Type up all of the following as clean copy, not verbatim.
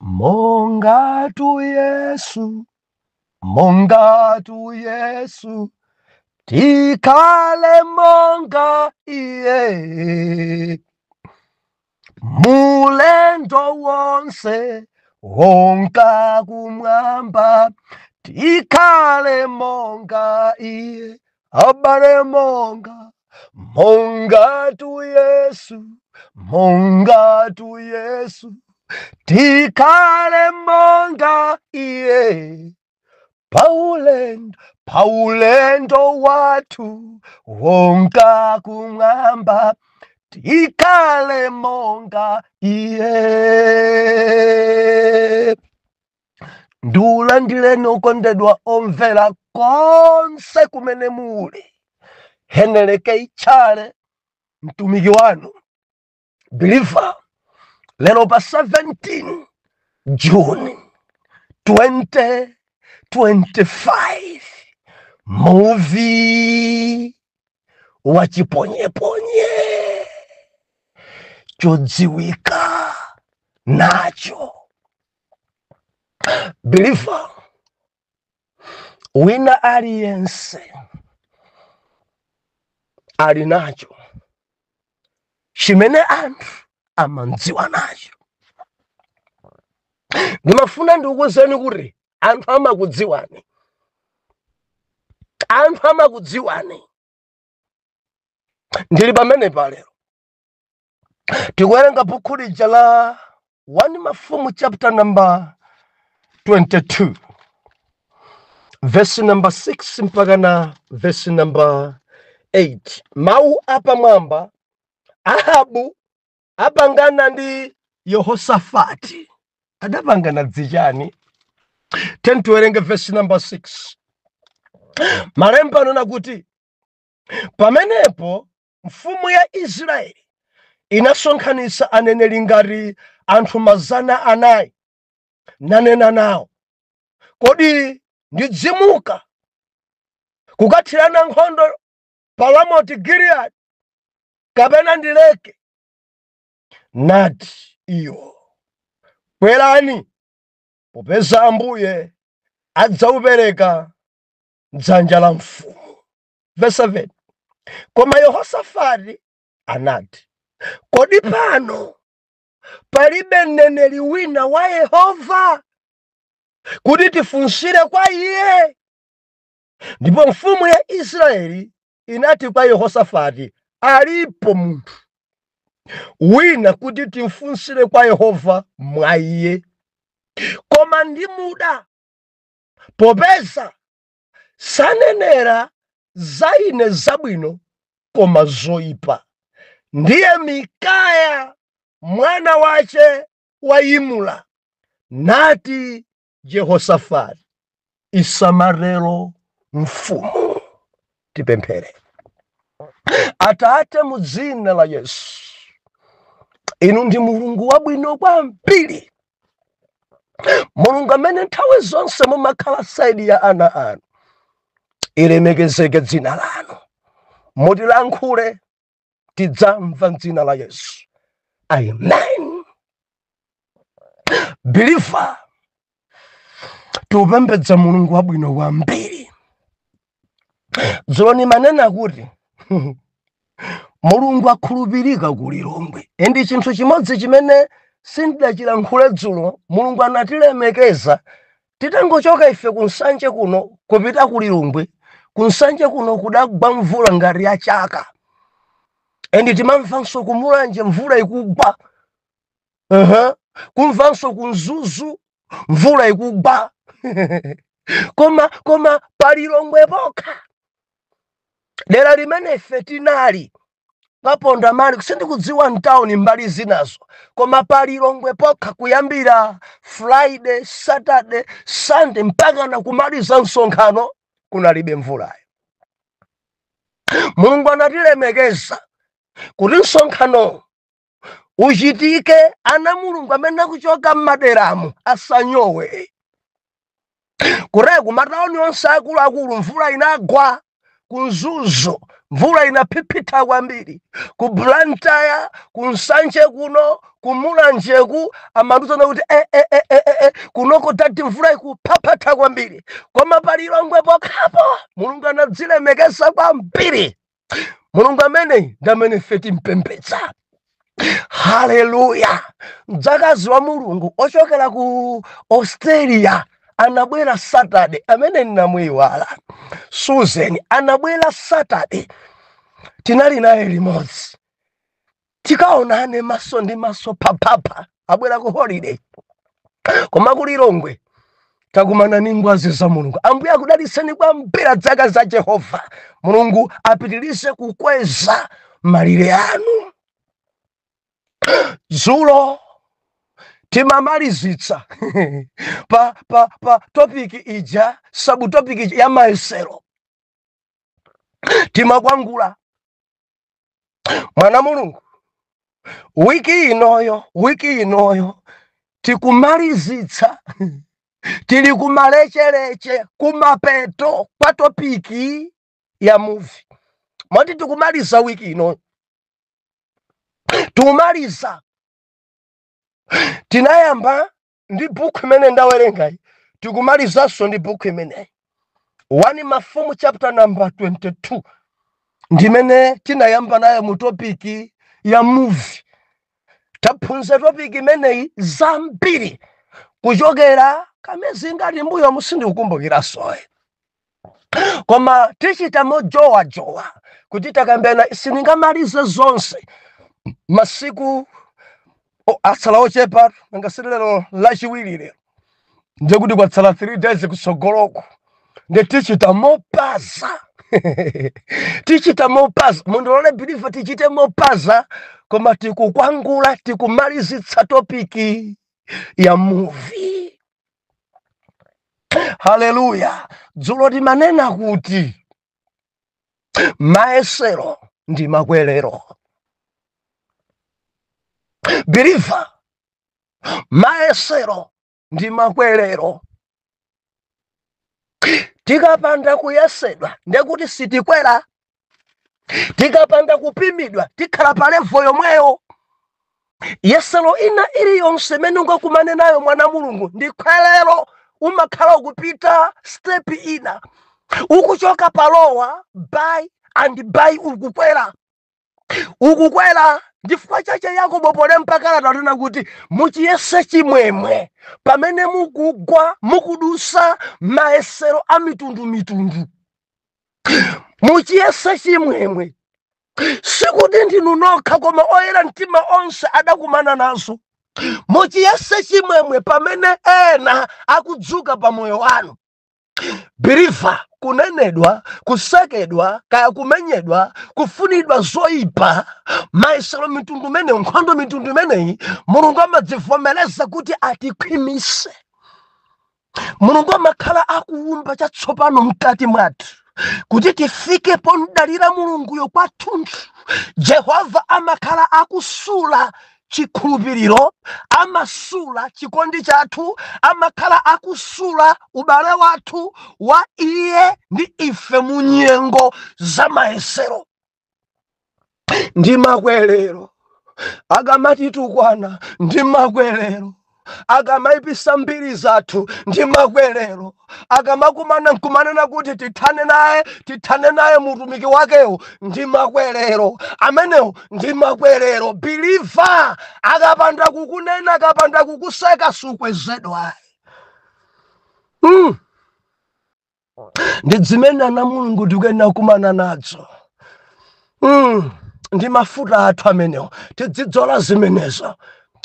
Monga tu Yesu, monga tu Yesu, tikale monga iye. Mulendo wonse, wonka kumwamba, tikale monga iye. Abare monga, monga tu Yesu, monga tu Yesu, tikale monga iye. Paulendo watu wonka kumwamba, tikale monga iye. Ndula ndileni okondedwa omvera konse kumene muli, heneleke ichale mtumiki wanu believer lero pa 17 June 2025 movie wachiponyeponye chodziwika nacho. Believer, wina aliyense ali nacho chimene anthu amandziwa nacho. Ndimafuna ndikuwuzeni kuti anthu amakudziwani. Anthu amakudziwani. Ndili pamene palero tikuwerenga buku lija la 1 Mafumu chapter number 22 verse number 6 mpaka na verse number 8. Mau apamwamba Ahabu apangana ndi Yehosafati. Adapangana dzichani? Tiwerenge verse number 6. Malemba anena kuti pamenepo mfumu ya Israeli inasonkhanitsa aneneri ngati anthu 400 nanena nawo, kodi ndidzimuka kukathirana nkhondo pa Ramoti Giliyadi kapena ndileke? Nati iwo, bwerani, popeza Ambuye adzaupereka m'dzanja la mfumu. Verse 7. Koma Yehosafati anati, kodi pano palibe mneneri wina wa Yehova kuti tifunsire kwa iye? Ndipo mfumu ya Israeli inati kwa Yehosafati, alipo munthu wina kuti tifunsire kwa Yehova mwa iye, koma ndi muda, popeza sanenera za ine zabwino koma zoyipa. Ndiye Mikaya mwana wace wa Imula. Nati Yehosafati, isamarero mfumu. Tipemphere. Atate mu dzina la Yesu, inu ndi Mulungu wabwino kwambiri, Mulungu amene nthawi zonse mumakhala saidi ya ana anu. Ilemekezeke dzina lanu. Mutilankhule tidzamva m'dzina la Yesu. Amen. Believer, tupembedza Mulungu wabwino kwambiri. Dzoni manena kuti Mulungu akhulupirika kulilongwe. Endi chinthu chimodzi chimene sindidachilankhule dzulo, Mulungu anatilemekeza titangochoka ife kunsanje kuno kupita kulilongwe. Kunsanje kuno kudagwa mvula ngati ya chaka. Endi timamvanso kumulanje mvula ikugwa. Kumvanso kunzuzu mvula ikugwa. koma palilongwe pokha. Dera limene ife tinali paponda mali sindikudziwa mtauni mbali zinazo, koma palilongwe pokha kuyambira Friday, Saturday, Sunday mpaka na kumaliza msonkhano kunalibe mvulayo. Mulungu anatilemekeza kuti msonkhano uchitike, ana Mulungu amene akuchoka m'maderamu asanyowe. Kureku matauni onse akuluakulu mvula inagwa, kunzuzo mvula inapipita kwambiri ku Blantyre kunsanje kuno kumulanjeku amatuzana kuti kunoko tati mvula ikupapata kwambiri koma pali Lilongwe pokhapo Mulungu anadzilemekeza kwambiri. Mulungu amene ndamene ife timpembedza. Haleluya. Mdzakazi wa Mulungu ochokera ku Australia anabwera Saturday amene ninamuiwala. Susan anabwera Saturday. Tinali naye limodzi. Tikaonane maso ndi maso papapa abwera ku holiday. Koma ku Lilongwe takumana ndi ngwazi za Mulungu. Ambuye akudaliseni kwambiri dzaka za Jehova. Mulungu apitirize kukweza malire anu. Dzulo timamalizitsa pa topic ija subtopic ija ya mayesero. Timakwangula mwana Mulungu wiki inoyo tikumalizitsa tili kumalechereche kumapeto kwa topiki ya movie. Moti tikumaliza wiki inoyo tumaliza tinayamba ndi buku imene ndawerenga tikumalizanso ndi buku imene 1 Mafumu chapter number 22 ndimene tinayamba nayo mu topiki ya movie. Taphunzira topiki imeneyi zambiri kuchokera kamezi ngati mbuyo musindikukumbukira soye koma tichita mojowa kuti takambena siningamalize zonse masiku atsala ochepa ngasiri lero lachiwiri lero ndikuti kwatsala 3 days kusogoloko ndi tichita mopaza tichita mopaza mundolole biliva tichite mopaza koma tikukwangula tikumalizitsa topiki ya movie. Haleluya. Dzulo timanena kuti mayesero ndi makwerero. Biliva mayesero ndi makwerero. Tikapanda kuyesedwa ndekuti sitikwera. Tikapanda kupimidwa tikhala pa level yomweyo. Yesero ina iliyonse imene ungakumane nayo mwana Mulungu ndi kwerero. Umakhala ukupita step ina ukuchoka palowa by ukukwera ndifukwa chache Yakobo polemba kalata tuna kuti muchiyese chimwemwe pamene mukugwa mukudusa mayesero a mitundu. Muchiyese chimwemwe sikuti ndinu nokha koma oyera mtima onse adakumana nazo. Muchiyese chimwemwe pamene ena akudzuka pa moyo wanu. Biliva kunenedwa, kusekedwa, kaya kumenyedwa, kufunidwa zoyipa, mayesero mitundu mene, nkhondo mitundu meneyi, Mulungu amadzivomereza kuti atikhwimise. Mulungu amakhala akuwumba chatsopano mkati mwathu kuti tifike pondalira Mulunguyo kwathunthu. Jehova amakhala akusula chikhulupiriro, amasula chikondi chathu, amakhala akusula ubale wathu wa iye ndi ife mu nyengo za mayesero. Ndi makwerero akamati tukwana ndi makwerero. Akamayipisa mbiri zathu ndi makwerero. Akamakumana kuti tithane naye mutumiki wakewo ndi makwerero. Amenewo ndi makwerero. Biliva akapanda kukunena, akapanda kukuseka sukwezedwa. Ndi zimene ana Mulungu tikuyenda kumana nadzo. Ndi mafuta athu amenewo tidzidzola zimenezo.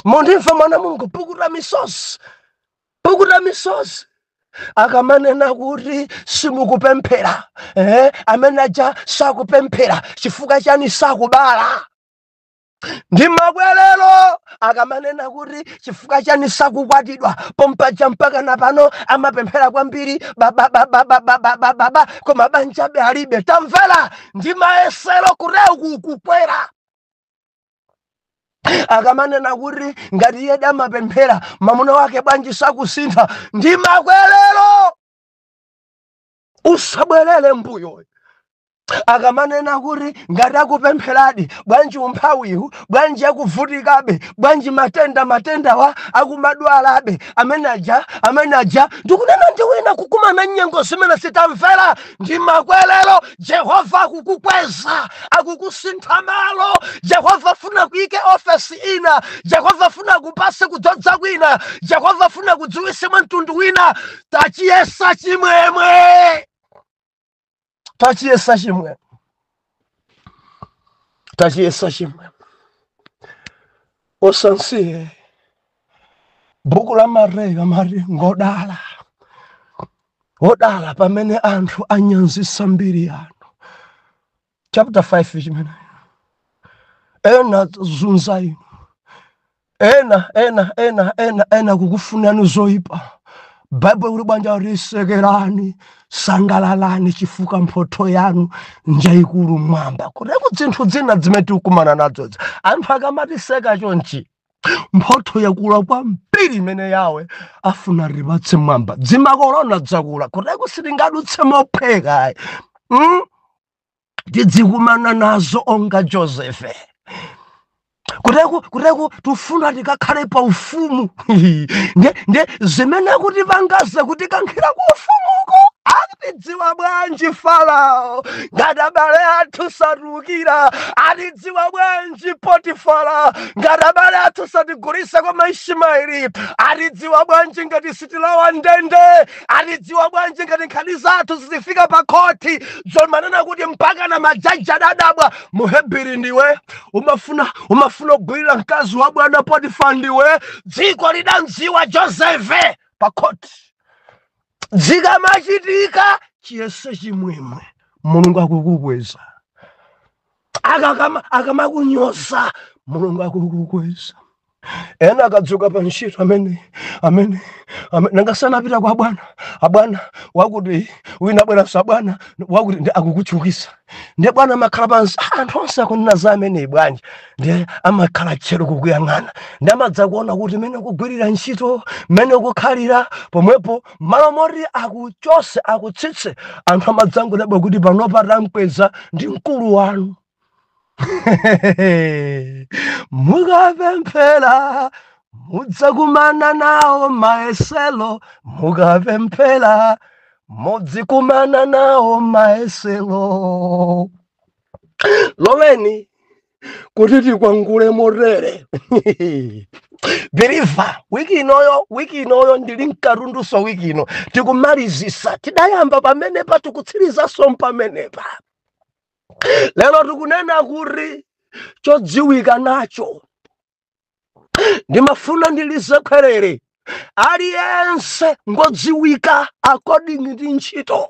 Mundimva mwana Mulungu pukuta misozi. Akamanena kuti simukupemphera. Amene aja sakupemphera chifukwa chani sakubala. Ndi makwerero. Akamanena kuti chifukwa chani sakukwatidwa pompaja mpaka napano amapemphera kwambiri baba koma banjabe alibe. Tamvera ndi mayesero kureku kukwera. Akamanena kuti ngati yeda amapemphera mamuna wake bwanji sakusintha ndi makwerero. Usabwerere mbuyo. akamanena kuti ngati akupempheradi bwanji umphawiwu bwanji akuvutikabe bwanji matenda wa akumadwalabe amene aja ndikunena ndi wina kukumana nyengo zimene sitamvera ndi makwerero. Jehova akukukweza akukusintha malo. Jehova afuna kuyike ofesi ina. Jehova afuna kupase kudzodza kwina. Jehova afuna kudziwise mtundu wina. Tachiyesa chimwemwe. Tachiyesa chimwe osansiye buku la Mareyo ngodala pamene anthu anyanzisa mbiri yanu. Chapter 5 chimene ena zunza inu ena kukufunani zoyipa. Bible uli bwanja risekerani sangalalani chifuka mphotho yanu njaikulu mwamba. Kureko zinthu zina zimene tikumana nazo anthu akamatiseka chonchi mphotho yakula kwambiri imene yawe afuna ribatse mwamba. Dzimakorona dzakula kureko sitingadutse mopheka tidzikumana nazo onga Josefe. Kureko tufuna tikakhale pa ufumu. Nde zimene kuti vangaze kuti kankhira ku ufumuko. Atidziwa bwanji Farao ngati abale athu satukira. Atidziwa bwanji Potifara ngati abale athu satigulisa kwa Maismaeli. Atidziwa bwanji ngati sitilawa ndende. Atidziwa bwanji ngati nkhani zathu zifika pa khoti zomanena kuti mpaka na majaji adadabwa. Muhebiri ndiwe umafuna kugwirira mkazi wa bwana Potifara ndiwe. Dziko lidanziwa Josefe pa khoti. Zikamachitika chiyese chimwemwe Mulungu akukukweza. Akamakunyoza Mulungu akukukweza. Ena akadzuka pa ntchito amene nangasanapita kwa bwana wakuti wina bwana sabwana wakuti ndi akukuchukisa. Ndi bwana makhala pansi anthu onse akunena za amene bwanji ndi amakhala tchero kukuyang'ana. Ndi amadza kuona kuti mene kugwirira ntchito mene kukhalira pomwepo malo moti akuchose akutsitse anthu amadzango lebo kuti panopa tamkweza ndi mkulu wanu. Mukapemphera mudzakumana nawo mayeselo. Mukapemphera mudzikumana nawo mayeselo. Loleni kuti tikwangule motere. Believe wiki inoyo ndili mkarunduso wiki ino tikumalizisa tidayamba pamenepa tikutsirizaso pamenepa. Lero tikunena kuti chodziwika nacho ndimafuna ndilizekwerere aliyense ngodziwika according ndi ntchito.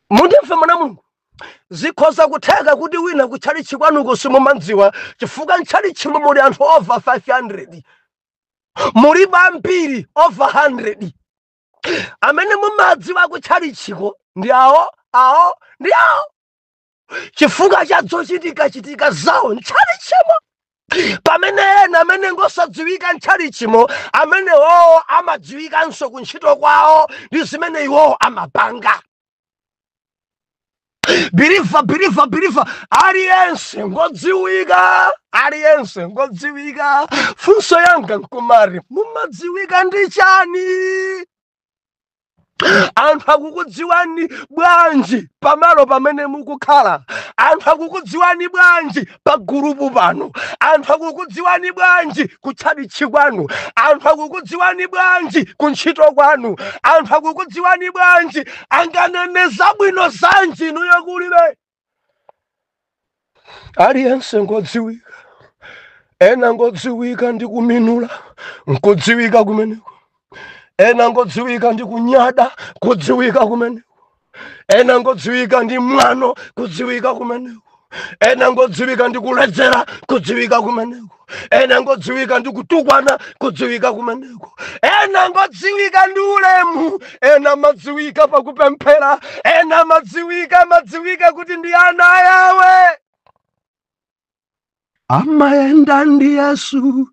Mundimve mwana Mulungu zikhoza kutheka kuti wina kutchalichi kwanuko simumadziwa chifukwa ntchalichi muli anthu over 500 mulibe ambiri over 100 amene mumadziwa kutchalichiko ndi awo chifukwa chazochitika zawo ntchalichimo. Pamene ena amene ngosadziwika ntchalichimo amene wowo amadziwikanso kuntchito kwawo ndi zimene iwowo amapanga. Believer aliyense ngodziwika. Funso yanga nkumari mumadziwika ndi chani? Anthu akukudziwani bwanji pamalo pamene mukukhala? Anthu akukudziwani bwanji pa gurupu pano? Anthu akukudziwani bwanji kutchalichi kwanu? Anthu akukudziwani bwanji kuntchito kwanu? Anthu akukudziwani bwanji anganene zabwino zanji inuyo kulibe? Aliyense ngodziwika. Ena ngodziwika ndi kuminula nkudziwika kumeneko. Ena ngodziwika ndi kunyada kudziwika kumeneko. Ena ngodziwika ndi mwano kudziwika kumeneko. Ena ngodziwika ndi kuledzera kudziwika kumeneko. Ena ngodziwika ndi kutukwana kudziwika kumeneko. Ena ngodziwika ndi ulemu. Ena madziwika pakupemphera. Ena madziwika kuti ndi ana yawe. Amayenda ndi Yesu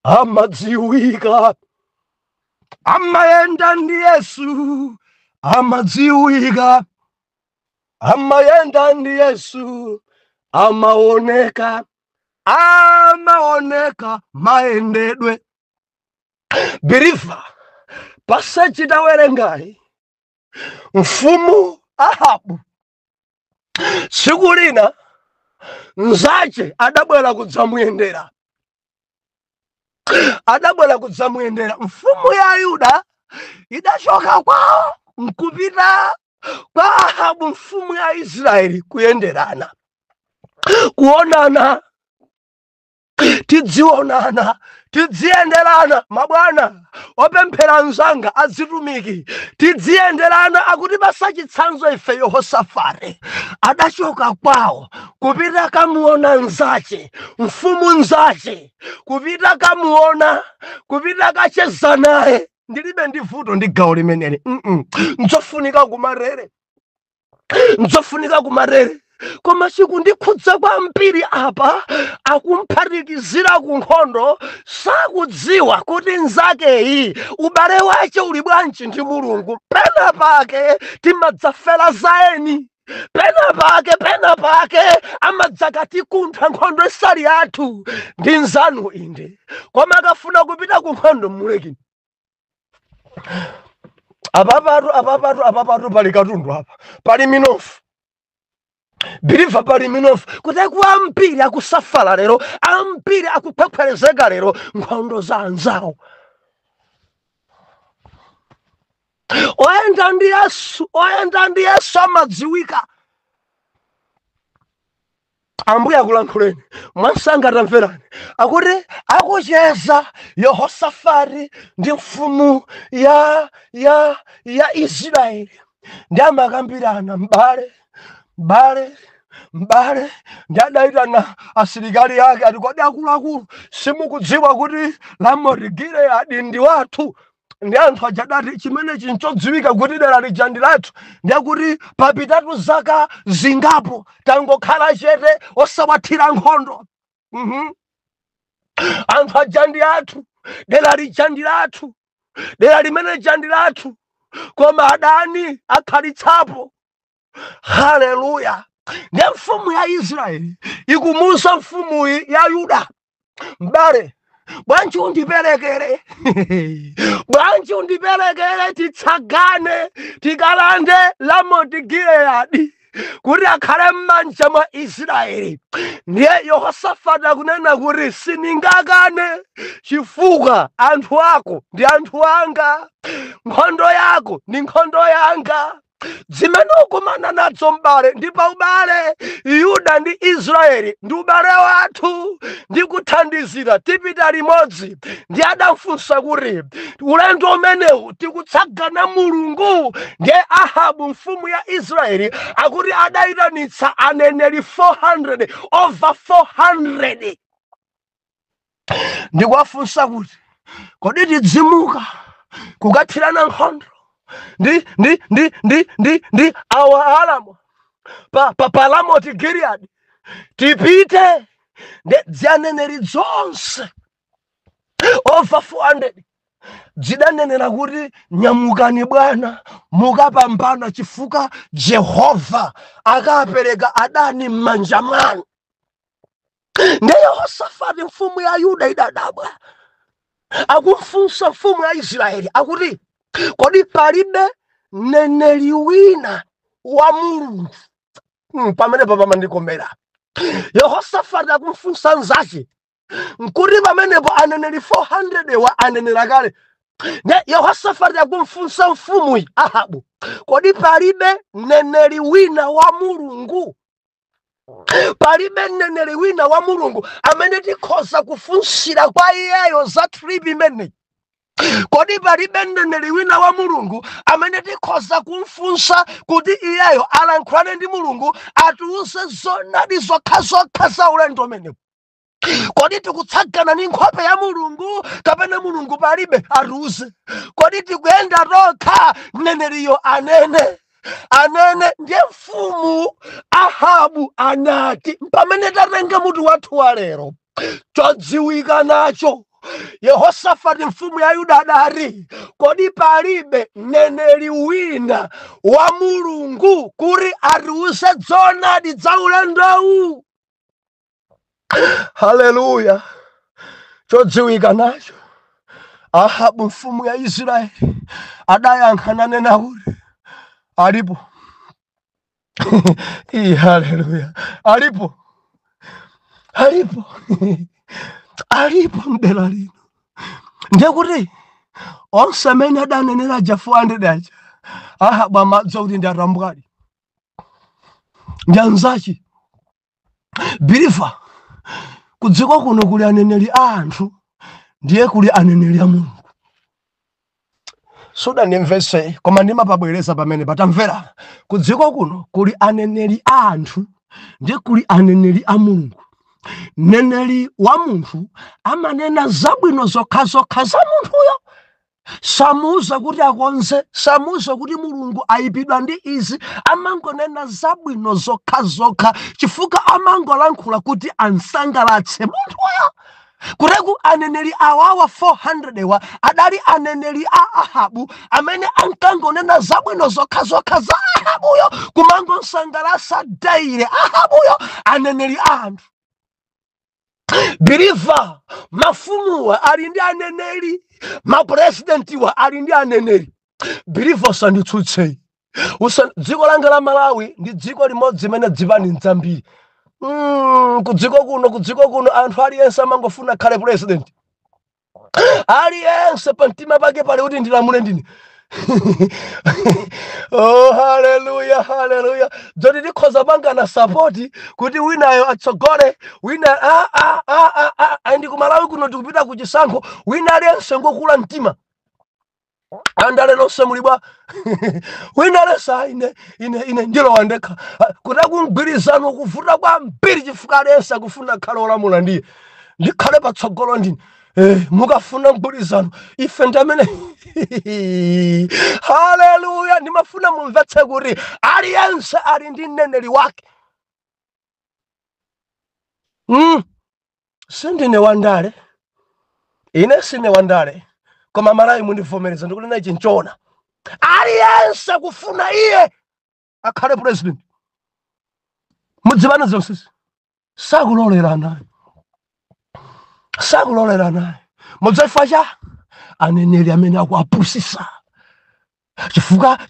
amadziwika. Amayenda ndi Yesu amadziwika. amayenda ndi Yesu, amaoneka maendedwe. Biriva pasachita werengai mfumu Ahabu tsiku lina nzache adabwera kudzamuyendera. Mfumu ya Yuda idachoka kwawo nkupita kwa Ahabu mfumu ya Israeli kuyenderana, kuonana, tidzionana, tidzienderana. Mabwana opemphera nzanga azitumiki, tidzienderana akuti pasachitsanzo ife Yehosafati adachoka kwawo kupita kamuona nzache, mfumu nzache, kupita kamuona, kupita kacheza naye. Ndilibe ndi vuto ndi gawo limeneli. Nzofunika kumarere. Koma chikundikhudza kwambiri apa, akumphatikizira ku nkhondo, sakudziwa kuti nzakeyi ubale wace uli bwanji ndi Mulungu. Pena pake timadzafera zaeni, pena pake amadzakatikuntha nkhondo isali yathu ndi nzanu inde. Koma akafuna kupita ku nkhondo muleki. Apapatu pali katundu apa, pali minofu. Biriva pali minofu, kuti kuwa ambiri akusafala lero, ambiri akuphepherezeka lero nkhondo za anzawo. Oyenda ndi Yesu amadziwika. Ambuye akulankhuleni, mwansanga tamverani. Akuti akucheza Yehosafati ndi mfumu ya Israeli. Ndi amakambirana mbale, ndi adayitana asilikali yake ati kodi akuluakulu simukudziwa kuti Ramoti Gileyadi ndi wathu? Ndi anthu ajadati chimene chinchodziwika kuti dera lija ndi lathu, ndi akuti papitatu zaka zingapo tangokhala chete osawathira nkhondo. Anthu aja ndi athu, dera lija ndi lathu, dera limene lija ndi lathu, koma adani akhalitsapo. Haleluya. Ndi mfumu ya Israeli ikumusa mfumu ya Yuda, mbale, bwanji undiperekere titsagane tikalande Ramoti Gileyadi kuti akhale m'manja mwa Israeli. Ndiye Yehosafati akunena kuti siningakane, chifukwa anthu ako ndi anthu anga, nkhondo yako ndi nkhondo yanga. Zimene ukumana nadzo mbale ndi pa ubale, Yuda ndi Israeli ndi ubale wathu, ndi kuthandizira tipita limodzi. Ndi adafunsa kuti ulendo umenewu tikutsagana Mulungu. Ndiye Ahabu mfumu ya Israeli akuti adayitanitsa aneneri 400, over 400. Ndikuwafunsa kuti kodi tidzimuka kukathirana nkhondo ndi awa Aramu pa Ramoti Gileyadi? Tipite ndi zianeneri zonse over 400 zidanenera kuti nyamukani bwana, mukapambana chifukwa Jehova akapereka adani m'manja mwanu. Ndi Yehosafati mfumu ya Yuda idadabwa, akumfunsa mfumu ya Israeli akuti kodi palibe mneneri wina wa Mulungu? Pamene papa ndikomera. Yehosafati akumfunsa nzache nkuti pamenepo aneneri 400 wa anenera kale. Ne Yehosafati akumfunsa mfumu Ahabu, kodi palibe mneneri wina wa Mulungu? Palibe mneneri wina wa Mulungu amene tikhoza kufunsira kwa iyeyo za tribi imene? Kodi palibe mneneri wina wa Mulungu amene tikhoza kumfunsa kuti iyeyo alankhulane ndi Mulungu atiwuze zonadi zokha za ulendo umenewu? Kodi tikutsagana ndi nkhope ya Mulungu kapena Mulungu palibe atiwuze? Kodi tikuyenda tokha mneneriyo anene? Ndiye mfumu Ahabu anati pamene tatenga mutu wathu wa lero chodziwika nacho Yehosafati mfumu ya Yuda adati kodi palibe mneneri wina wa Mulungu kuri atiwuze zoonadi za ulendowu. Haleluya. Chodziwika nacho Ahabu mfumu ya Israeli adayankhana nawo alipo. Haleluya. Alipo alipo mdela lino. Ndiye kuti onse amene adanenera aja 400 aja Ahabu amadziwa kuti ndi atambwali ndi anzachi. Biliva kudziko kuno kuli aneneri a anthu ndiye kuli aneneri a Mulungu. Suda ndimvese koma ndimapabwereza pamene patamvera. Kudziko kuno kuli aneneri a anthu ndiye kuli aneneri a Mulungu. Neneri wa munthu amanena zabwino zokhazokha za munthuyo. Samuuza kuti akonze, samuuza kuti Mulungu ayipidwa ndi izi, amangonena zabwino zokhazokha chifukwa amangolankhula kuti ansangalatse munthuyo. Kureku aneneri awawa 400 wa adali aneneri a Ahabu amene ankangonena zabwino zokhazokha za Ahabuyo kumangonsangalasa daire Ahabuyo aneneri a anthu. Biliva mafumuwa ali ndi aneneri, mapresidenti wa ali ndi aneneri. Biliva usanditsutse. Dziko langa la Malawi ndi dziko limodzi limene dzipani nzambiri. Kudziko kuno anthu aliyense amangofuna khale president. Aliyense pamtima pake pali kuti ndilamule ndine. Oh, haleluya, haleluya. Jodi ndikhoza pangana support kuti winayo atsogole, wina andi kumalawi kuno tikupita kuchisankho, wina aliyense ngokula mtima. Andale lonse mulibwa. Wina lesa ine ndilo wandekha. Kuti kungwirizano kuvuta kwambiri chifukwa aliyense akufuna khale olamula ndiye. Ndikhale patsogolo ndine. Mukafuna mgwirizano ife ndamene. Haleluya. Ndimafuna mumvetse kuti aliyense ali ndi mneneri wake. Sindine wandale. Ine sine wandale. Koma Malawi mundivomereza ndikunena ichi nchona. Aliyense kufuna iye akhale president. Mudzibana zonse sakulolera naye. Mudzaifacha aneneri amene akuapusisa.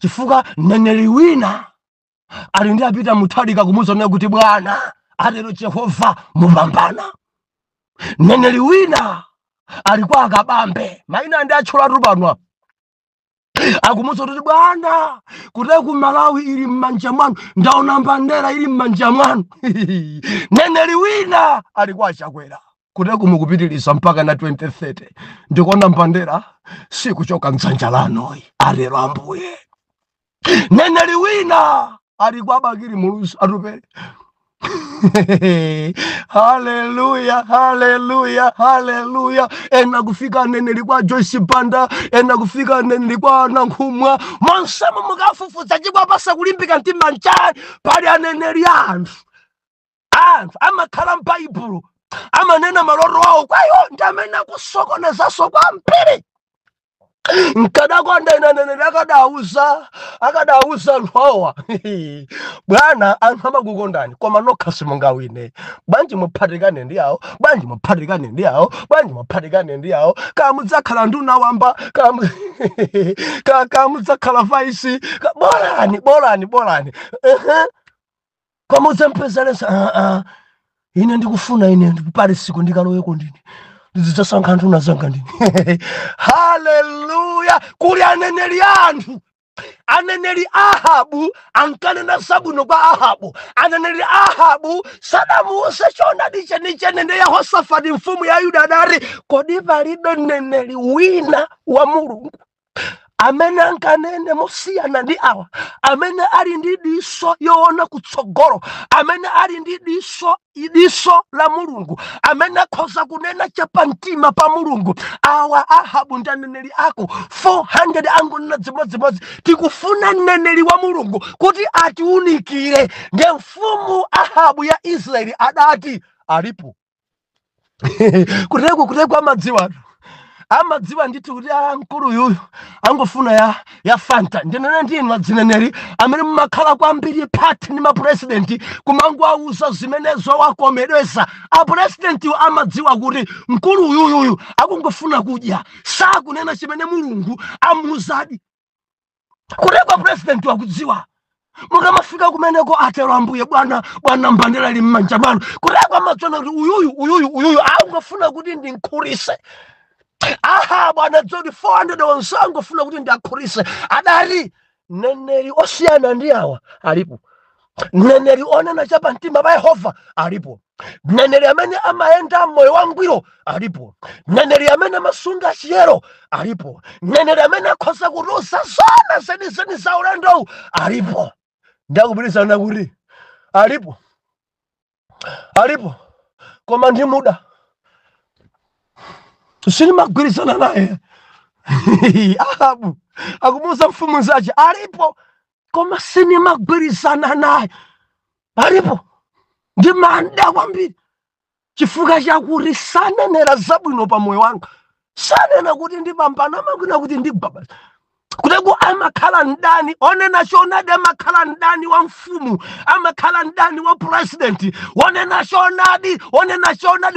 Chifukwa mneneri wina ali ndi apita muthalika kumuzonera kuti Bwana atero Jehova mupambana. Mneneri wina alikuwa akabambe maina ndi atchula rubanwa akumuza kuti Bwana kuti ku Malawi ili mmanja mwanu ndaona mbandera ili mmanja mwanu. Neneri wina alikuwa achakwera kuti kumukupitiriza mpaka na 2030 ndikuona mbandera sikuchoka mdzanja lanu alero Ambuye. Neneri wina alikuwa bakiri mulusi atupere. Haleluya, haleluya, haleluya. Ena kufika neneri kwa Joyce Banda, ena kufika neneri kwa Nankhumwa. Monsemu mukafufuza chikwa pasa kulimbika mtima nchani pali aneneri anthu amakhala m'Baibulo amanena maloro wawo kwayo ndamena kusokonezaso kwambiri. Nkadakonda inaneneri akadauza nthowa. Bwana anthu amakukondani koma nokha simungawine. Bwanji muphatikane ndi yawo, bwanji muphatikane ndi yawo, bwanji muphatikane ndi yawo. Kamudzakhala nduna wamba, kamudzakhala vice, bolani. Kamudzempezeresa ine ndikufuna ine ndipale siku ndikaloweko ndine. Ndidzasankha anthu nazanga ndine. Haleluya. Kuli aneneri anthu. Aneneri Ahabu ankanena zabwino kwa Ahabu. Aneneri Ahabu sadamuwuze choonadi chenicheni ndi Yehosafati mfumu ya Yuda adati kodi palibe mneneri wina wa Mulungu amene ankanene mosiyana ndi awa, amene ali ndi diso yoona kutsogolo, amene ali ndi diso la Mulungu, amene akhoza kunena chapamtima pa Mulungu. Awa Ahabu ndi aneneri ako 400 angonena dzimodzimodzi. Tikufuna mneneri wa Mulungu kuti atiunikire. Nge mfumu Ahabu ya Israeli adati alipo. Kuteko amadziwa ndithu kuti mkulu yuyu angofuna ya Fanta ndinene ndinu madzineneri amene mmakhala kwambiri phati ndi mapresidenti kumangu auza zimenezo wakomedwesa apresidenti amadziwa kuti mkulu yuyu akungofuna kudya sakunena chimene mulungu amuzadi kuteko presidenti wakudziwa mukamafika kumeneko atero ambuye bwana mbandera ili mmanja mwanu kuteko amadzona kuti uyuyu angofuna kuti ndinkhulise bwana John 400 onsango funa kuti ndakhurise adari neneri osiyana ndi awa alipo neneri onena chapa mtima pa Yehova alipo neneri amene amaenda moyo wangwiro alipo neneri amene amasunga chiyero alipo neneri amene akhoza kurusa zona zeni za ulendo alipo ndakupitizana kuti alipo koma ndi muda sini magwirizana naye Ahabu akumuza mfumu zache alipo koma sini magwirizana naye alipo ndi manda kwambiri chifuka chakuti sanenera zabwino pa moyo wanga sanena kuti ndipambana amagwina kuti ndibaba kuteko amakhala ndani onena chonadi amakhala ndani wa mfumu amakhala ndani wa president onena chonadi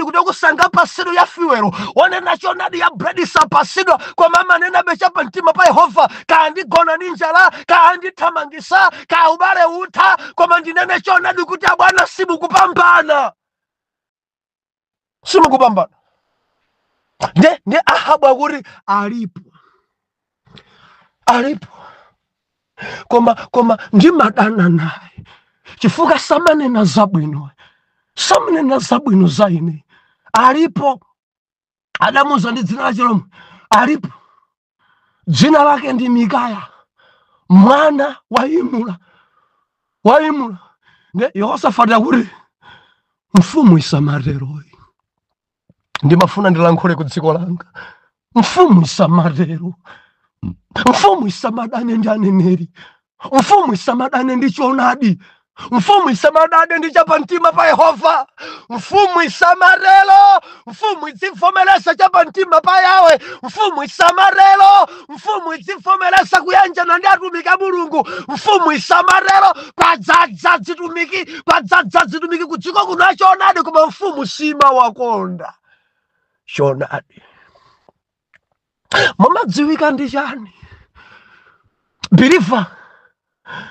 kuteko sanga pasido ya fiwero onena chonadi ya bredisa pasido kwa mama nena becha pantima pa Yehova ka ndigona ninjala ka ndithamangisa ka ubale utha koma ndinene chonadi kuti abwana simukupambana nde Ahabu akuti alipo koma ndi madana naye chifuka samanena zabwino zaine alipo adamuza ndi dzina lake lomwe alipo dzina lake ndi Mikaya mwana wa Imula ne Yehosafati akuti mfumu isamareroi ndimafuna ndilankhule ku dziko langa mfumu isamarero mfumu isamadane ndi aneneri mfumu isamadane ndi chonadi mfumu isamadane ndi chapa mtima pa Yehova mfumu isamarelo mfumu idzivomeresa chapa mtima pa Yawe mfumu isamarelo mfumu idzivomeresa kuyanjana ndi atumiki a Mulungu mfumu isamarelo padzadza zitumiki kudziko kuna chonadi koma mfumu sima wakonda chonadi mumadziwika ndi chani believer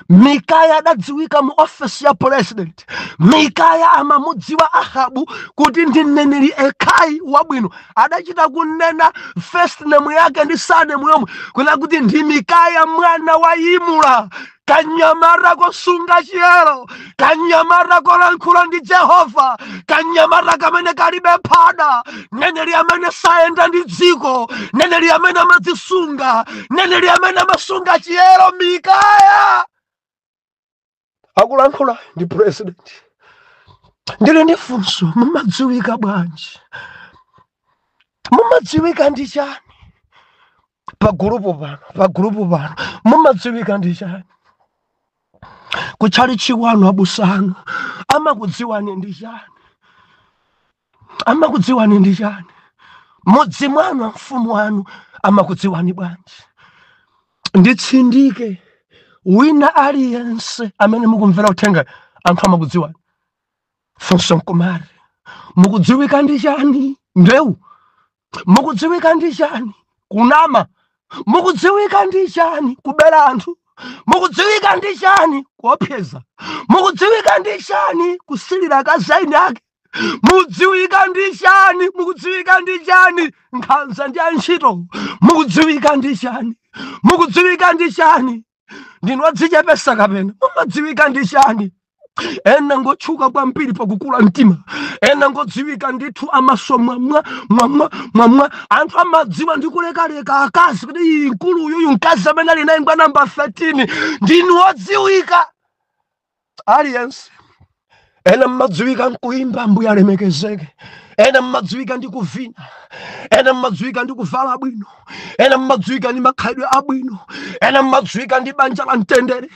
Mikaya adadziwika mu office ya president Mikaya amamudziwa Ahabu kuti ndi mneneri ekai wabwino adachita kunena first name yake ndi surname yomwe kuna kuti ndi Mikaya mwana wa Imula kanyamara kosunga chiyero kanyamara kolankhula ndi Jehova kanyamara kamene kalibe phada neneri amene sayenda ndi dziko neneri amene amadzisunga neneri amene amasunga chiyero Mikaya akulankhula ndi president ndile ndi funso mumadziwika bwanji mumadziwika ndi chani pa group pano mumadziwika ndi chani kuchali chiwano abusano amakudziwani ndi chani mudzi mwanu mfumu wanu amakudziwani bwanji nditsindike wina aliyense amene mukumvera uthenga anthu amakudziwani funso mkumari mukudziwika ndi chani ndewu mukudziwika ndi chani kunama mukudziwika ndi chani kubera anthu mukudziwika ndi chani kuopseza mukudziwika ndi chani kusilira kazaini ake mukudziwika ndi chani nkhanza ndi antchito mukudziwika ndi chani ndinu adzichepesa kapena mumadziwika ndi chani ena ngotchuka kwambiri pakukula mtima ena ngodziwika ndithu amaso mwamwa anthu amadziwa ndi kulekaleka akazi kuti iyi nkulu uyu mkazi amene ali naye ngwa namba 13 ndinu odziwika aliyense ena mmadziwika nkuimba mbuya alemekezeke ena mmadziwika ndi kuvina, ena mmadziwika ndi kuvala bwino, ena mmadziwika ndi makhalidwe abwino, ena mmadziwika ndi banja la mtendere,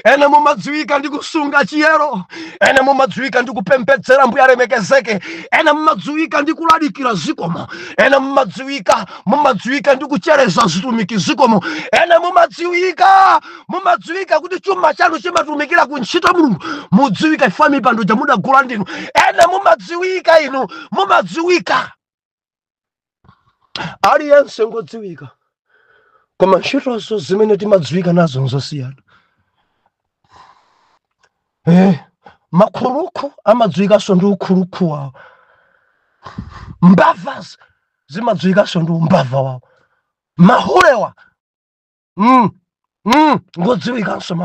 ena mumadziwika ndi kusunga chiyero, ena mumadziwika ndi kupembedzera Mbuye alemekezeke, ena mmadziwika ndi kulalikira zikomo, ena mmadziwika ndi kuchereza zitumiki zikomo, ena mumadziwika kuti chuma chanu chimatumikira ku ntchito ya Mulungu, mudziwika ifa mipando jamudagula ndinu, ena mumadziwika inu mumadziwika. Aliyense ngodziwika, koma ntchitozo zimene timadziwika nazo nzosiyana. Makhuluku amadziwikanso ndi ukhuluku wawo, mbava zimadziwikanso ndi umbava wawo, mahulewa ngodziwikanso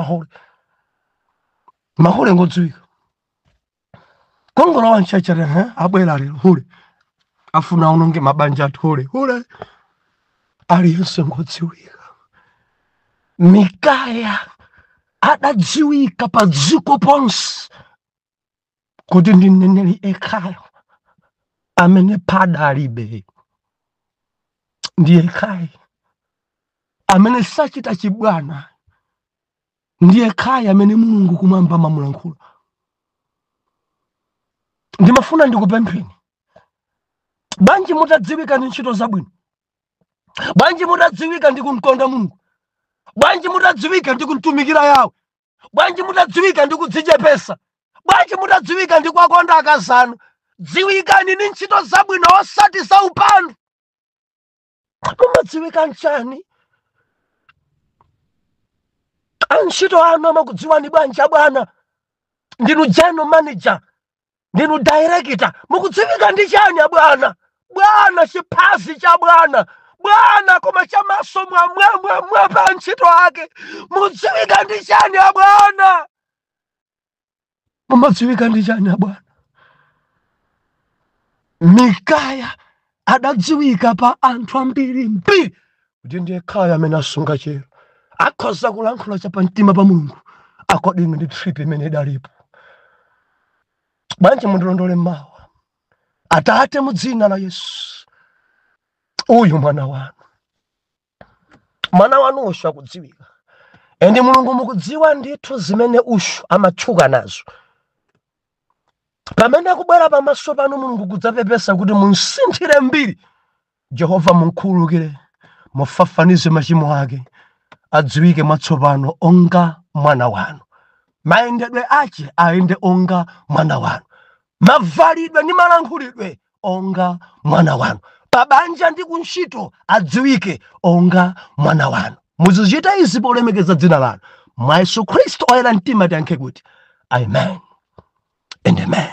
mahule ngodziwika. Kongolo wanchachare abwera lero hule afuna unonge mabanja athu hule aliyense ngodziwika. Mikaya adadziwika pa dziko ponse kuti ndi mneneri yekhayo amene pada alibe, ndiye yekhayo amene sachita chibwana, ndiye yekhayo amene Mulungu kumwamba amamulankhula. Ndimafuna ndikupempheni, bwanji mutadziwika ndi ntchito zabwino, bwanji mutadziwika ndi kumkonda Mulungu, bwanji mutadziwika ndi kumtumikira Yawe, bwanji mutadziwika ndi kudzichepesa, bwanji mutadziwika ndi kuwakonda akazanu. Dziwikani ndi ntchito zabwino osati za upandu. Mumadziwika nchani? Antchito anu amakudziwani bwanji abwana? Ndinu general manager, ndinu director, mukudziwika ndi chani abwana? Bwana chiphazi cha bwana, bwana koma chamaso mwa pa ntchito ake, mudziwika ndi chani abwana? Mumadziwika ndi chani abwana? Mikaya adadziwika pa anthu ambiri kuti ndiye yekhayo amene asunga chero, akhoza kulankhula chapamtima pa Mulungu according ndi trip imene idalipo. Bwanji mundilondole mmawa. Atate mudzina la Yesu, uyu mwana wanu ushu akudziwika, ende Mulungu mukudziwa ndithu zimene ushu amatchuka nazo. Pamene akubwera pamaso panu Mulungu kudzapepesa kuti munsinthire mbiri, Jehova munkhululukire, mufafanize machimo ake, adziwike mwatsopano onga mwana wanu, mayendedwe ache ayende onga mwana wanu, mavalidwe ndi malankhulidwe onga mwana wanu, pabanja ndi kuntchito adziwike onga mwana wanu. Muzichita izi polemekeza dzina lanu. Mwa Yesu Khristu oyera mtima tiyankhe kuti amen and amen.